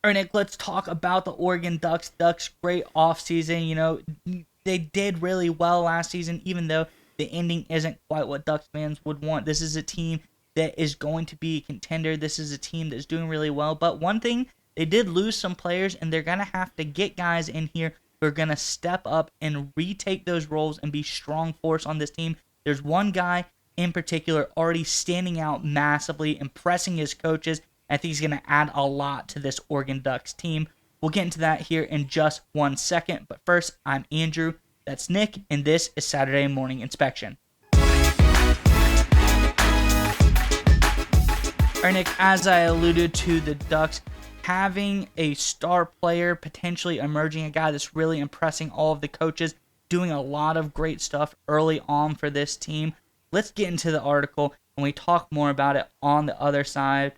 All right, Nick, let's talk about the Oregon Ducks. Ducks, great offseason. They did really well last season, even though the ending isn't quite what Ducks fans would want. This is a team that is going to be a contender. This is a team that's doing really well. But one thing, they did lose some players, and they're going to have to get guys in here who are going to step up and retake those roles and be strong force on this team. There's one guy in particular already standing out massively, impressing his coaches. I think he's going to add a lot to this Oregon Ducks team. We'll get into that here in just 1 second. But first, I'm Andrew. That's Nick, and this is Saturday Morning Inspection. All right, Nick, as I alluded to, the Ducks having a star player, potentially emerging, a guy that's really impressing all of the coaches, doing a lot of great stuff early on for this team. Let's get into the article, and we talk more about it on the other side.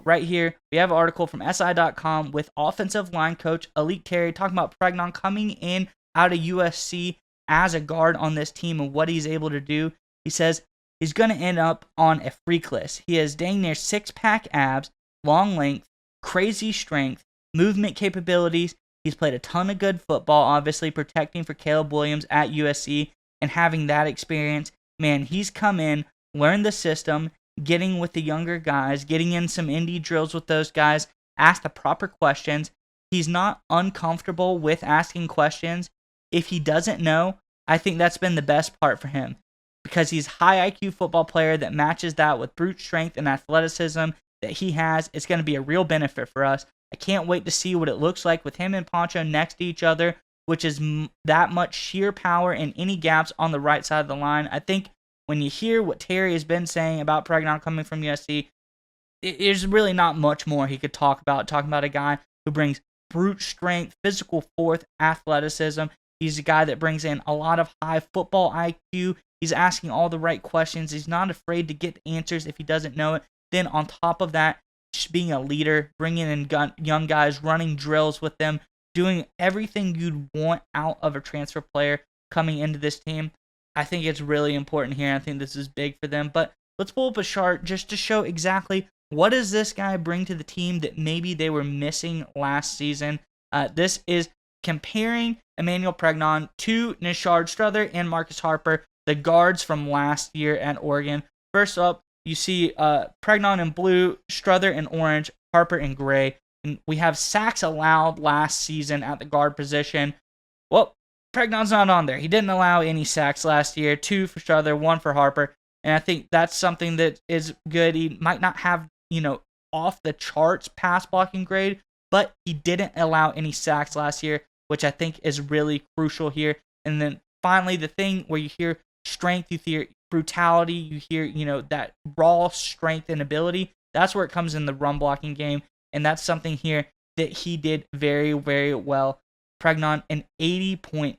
Right here, we have an article from SI.com with offensive line coach Elite Terry talking about Pregnon coming in out of USC as a guard on this team and what he's able to do. He says he's going to end up on a freak list. He has dang near six-pack abs, long length, crazy strength, movement capabilities. He's played a ton of good football, obviously protecting for Caleb Williams at USC and having that experience. Man, he's come in, learned the system, getting with the younger guys, getting in some indie drills with those guys, ask the proper questions. He's not uncomfortable with asking questions. If he doesn't know, I think that's been the best part for him because he's a high IQ football player that matches that with brute strength and athleticism that he has. It's going to be a real benefit for us. I can't wait to see what it looks like with him and Poncho next to each other, which is that much sheer power in any gaps on the right side of the line. I think when you hear what Terry has been saying about Pregnon coming from USC, there's really not much more he could talk about. Talking about a guy who brings brute strength, physical force, athleticism. He's a guy that brings in a lot of high football IQ. He's asking all the right questions. He's not afraid to get the answers if he doesn't know it. Then on top of that, just being a leader, bringing in young guys, running drills with them, doing everything you'd want out of a transfer player coming into this team. I think it's really important here. I think this is big for them. But let's pull up a chart just to show exactly what does this guy bring to the team that maybe they were missing last season. This is comparing Emmanuel Pregnon to Nishard Strother and Marcus Harper, the guards from last year at Oregon. First up, you see Pregnon in blue, Strother in orange, Harper in gray. And we have sacks allowed last season at the guard position. Well, Pregnon's not on there. He didn't allow any sacks last year. 2 for Strother, 1 for Harper. And I think that's something that is good. He might not have, off the charts pass blocking grade, but he didn't allow any sacks last year, which I think is really crucial here. And then finally, the thing where you hear strength, you hear brutality, you hear, that raw strength and ability. That's where it comes in the run blocking game. And that's something here that he did very, very well. Pregnon, an 80.8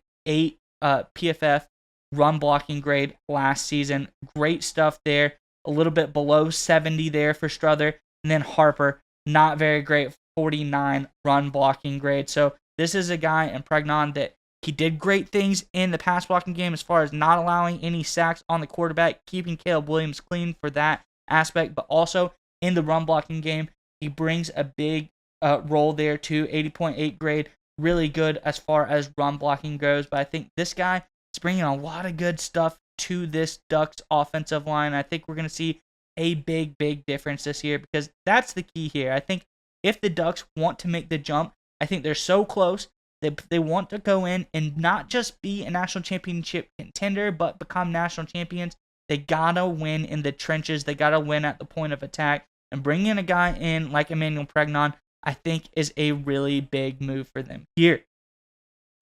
PFF run blocking grade last season. Great stuff there. A little bit below 70 there for Strother. And then Harper, not very great, 49 run blocking grade. So this is a guy in Pregnon that he did great things in the pass blocking game as far as not allowing any sacks on the quarterback, keeping Caleb Williams clean for that aspect. But also in the run blocking game, he brings a big role there too, 80.8 grade. Really good as far as run blocking goes. But I think this guy is bringing a lot of good stuff to this Ducks offensive line. I think we're going to see a big, big difference this year because that's the key here. I think if the Ducks want to make the jump, I think they're so close. They want to go in and not just be a national championship contender, but become national champions. They got to win in the trenches. They got to win at the point of attack. And bringing a guy in like Emmanuel Pregnon, I think is a really big move for them here.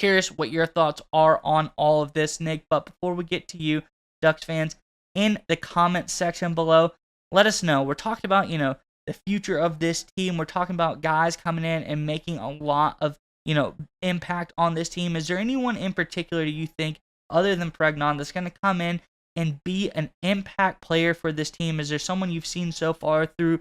Curious what your thoughts are on all of this, Nick. But before we get to you, Ducks fans, in the comment section below, let us know. We're talking about, the future of this team. We're talking about guys coming in and making a lot of, impact on this team. Is there anyone in particular do you think, other than Pregnon, that's going to come in and be an impact player for this team? Is there someone you've seen so far through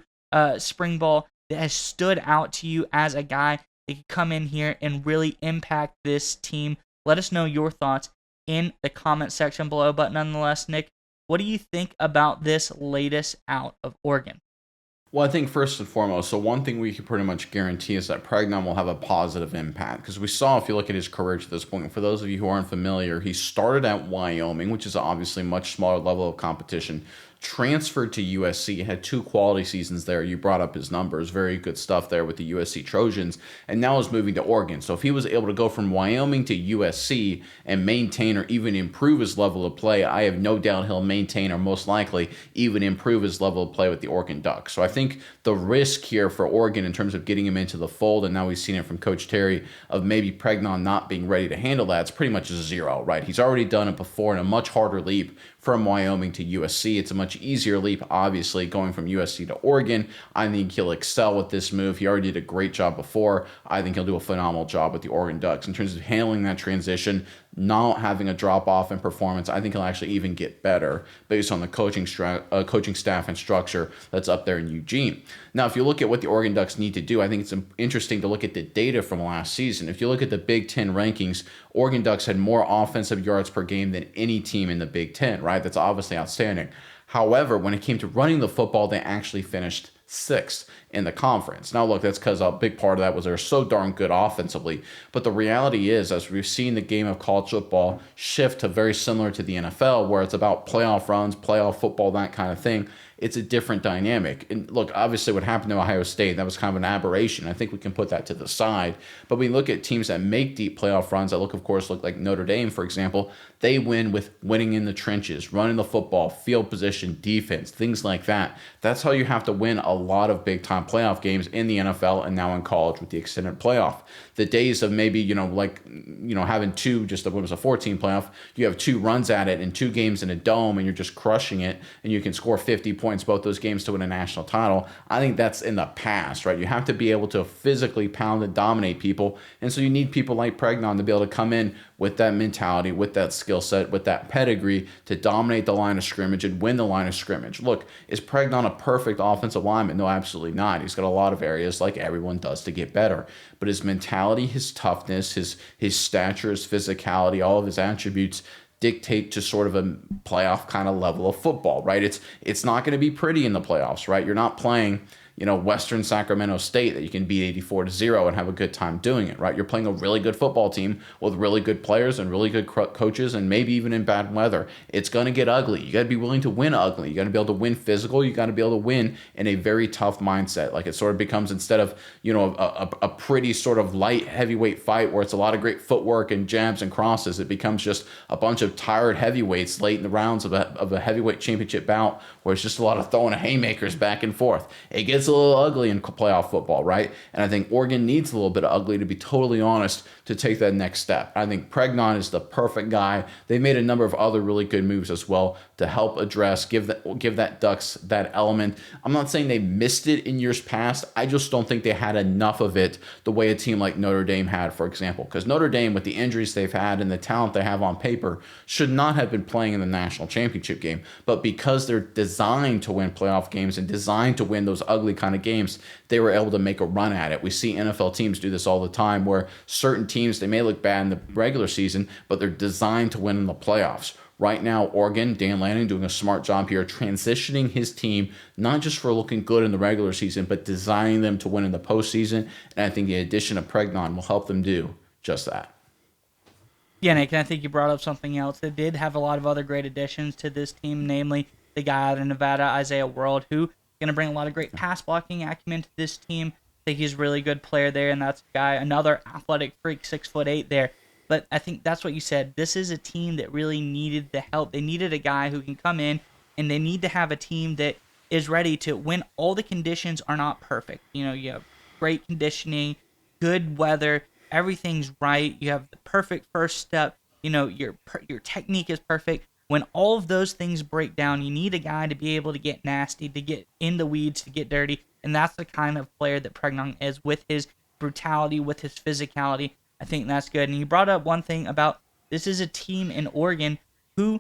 spring ball that has stood out to you as a guy that could come in here and really impact this team? Let us know your thoughts in the comment section below. But nonetheless, Nick, what do you think about this latest out of Oregon? Well, I think first and foremost, so one thing we can pretty much guarantee is that Pregnon will have a positive impact. Because we saw, if you look at his career to this point, for those of you who aren't familiar, he started at Wyoming, which is obviously a much smaller level of competition, transferred to USC, had two quality seasons there. You brought up his numbers, very good stuff there with the USC Trojans, and now is moving to Oregon. So if he was able to go from Wyoming to USC and maintain or even improve his level of play, I have no doubt he'll maintain or most likely even improve his level of play with the Oregon Ducks. So I think the risk here for Oregon in terms of getting him into the fold, and now we've seen it from Coach Terry, of maybe Pregnon not being ready to handle that, it's pretty much zero, right? He's already done it before in a much harder leap from Wyoming to USC. It's a much easier leap, obviously, going from USC to Oregon. I think he'll excel with this move. He already did a great job before. I think he'll do a phenomenal job with the Oregon Ducks in terms of handling that transition, not having a drop off in performance. I think he'll actually even get better based on the coaching staff and structure that's up there in Eugene. Now, if you look at what the Oregon Ducks need to do, I think it's interesting to look at the data from last season. If you look at the Big Ten rankings, Oregon Ducks had more offensive yards per game than any team in the Big Ten, right? That's obviously outstanding. However, when it came to running the football, they actually finished sixth in the conference. Now, look, that's because a big part of that was they're so darn good offensively. But the reality is, as we've seen the game of college football shift to very similar to the NFL, where it's about playoff runs, playoff football, that kind of thing, it's a different dynamic. And look, obviously what happened to Ohio State, that was kind of an aberration. I think we can put that to the side. But we look at teams that make deep playoff runs that look like Notre Dame, for example, they win with winning in the trenches, running the football, field position, defense, things like that. That's how you have to win a lot of big time playoff games in the NFL and now in college with the extended playoff. The days of maybe, having two, just when it was a 14 playoff, you have two runs at it and two games in a dome and you're just crushing it and you can score 50 points both those games to win a national title. I think that's in the past, right? You have to be able to physically pound and dominate people. And so you need people like Pregnon to be able to come in with that mentality, with that skill set, with that pedigree to dominate the line of scrimmage and win the line of scrimmage. Look, is Pregnon a perfect offensive lineman? No, absolutely not. He's got a lot of areas like everyone does to get better. But his mentality, his toughness, his stature, his physicality, all of his attributes dictate to sort of a playoff kind of level of football, right? It's not going to be pretty in the playoffs, right? You're not playing Western Sacramento State that you can beat 84-0 and have a good time doing it, right? You're playing a really good football team with really good players and really good coaches and maybe even in bad weather. It's going to get ugly. You got to be willing to win ugly. You got to be able to win physical. You got to be able to win in a very tough mindset. Like it sort of becomes, instead of, a pretty sort of light heavyweight fight where it's a lot of great footwork and jabs and crosses, it becomes just a bunch of tired heavyweights late in the rounds of a heavyweight championship bout where it's just a lot of throwing haymakers back and forth. It gets a little ugly in playoff football, right? And I think Oregon needs a little bit of ugly, to be totally honest, to take that next step. I think Pregnon is the perfect guy. They made a number of other really good moves as well to help address, give that Ducks that element. I'm not saying they missed it in years past. I just don't think they had enough of it the way a team like Notre Dame had, for example. Because Notre Dame, with the injuries they've had and the talent they have on paper, should not have been playing in the national championship game. But because they're designed to win playoff games and designed to win those ugly kind of games, they were able to make a run at it. We see NFL teams do this all the time where certain teams, they may look bad in the regular season, but they're designed to win in the playoffs. Right now, Oregon, Dan Lanning doing a smart job here, transitioning his team, not just for looking good in the regular season, but designing them to win in the postseason. And I think the addition of Pregnon will help them do just that. Yeah, Nick, and I think you brought up something else. They did have a lot of other great additions to this team, namely the guy out of Nevada, Isaiah World, who going to bring a lot of great pass blocking acumen to this team. I think he's a really good player there, and that's a guy, another athletic freak, 6'8" there. But I think that's what you said. This is a team that really needed the help. They needed a guy who can come in, and they need to have a team that is ready to, when all the conditions are not perfect. You have great conditioning, good weather, everything's right. You have the perfect first step. Your technique is perfect. When all of those things break down, you need a guy to be able to get nasty, to get in the weeds, to get dirty. And that's the kind of player that Pregnon is, with his brutality, with his physicality. I think that's good. And you brought up one thing about this is a team in Oregon who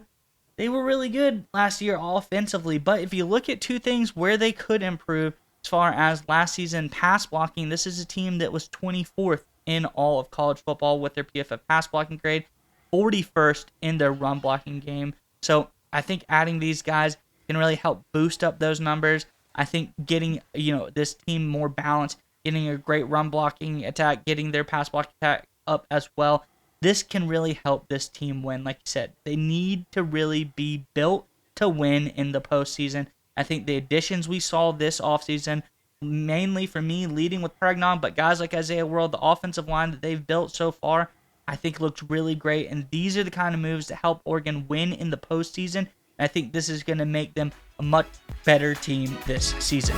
they were really good last year offensively. But if you look at two things where they could improve as far as last season pass blocking, this is a team that was 24th in all of college football with their PFF pass blocking grade, 41st in their run blocking game. So I think adding these guys can really help boost up those numbers. I think getting, this team more balanced, getting a great run blocking attack, getting their pass block attack up as well, this can really help this team win. Like you said, they need to really be built to win in the postseason. I think the additions we saw this offseason, mainly for me, leading with Pregnon, but guys like Isaiah World, the offensive line that they've built so far, I think looks really great. And these are the kind of moves that help Oregon win in the postseason. I think this is going to make them a much better team this season.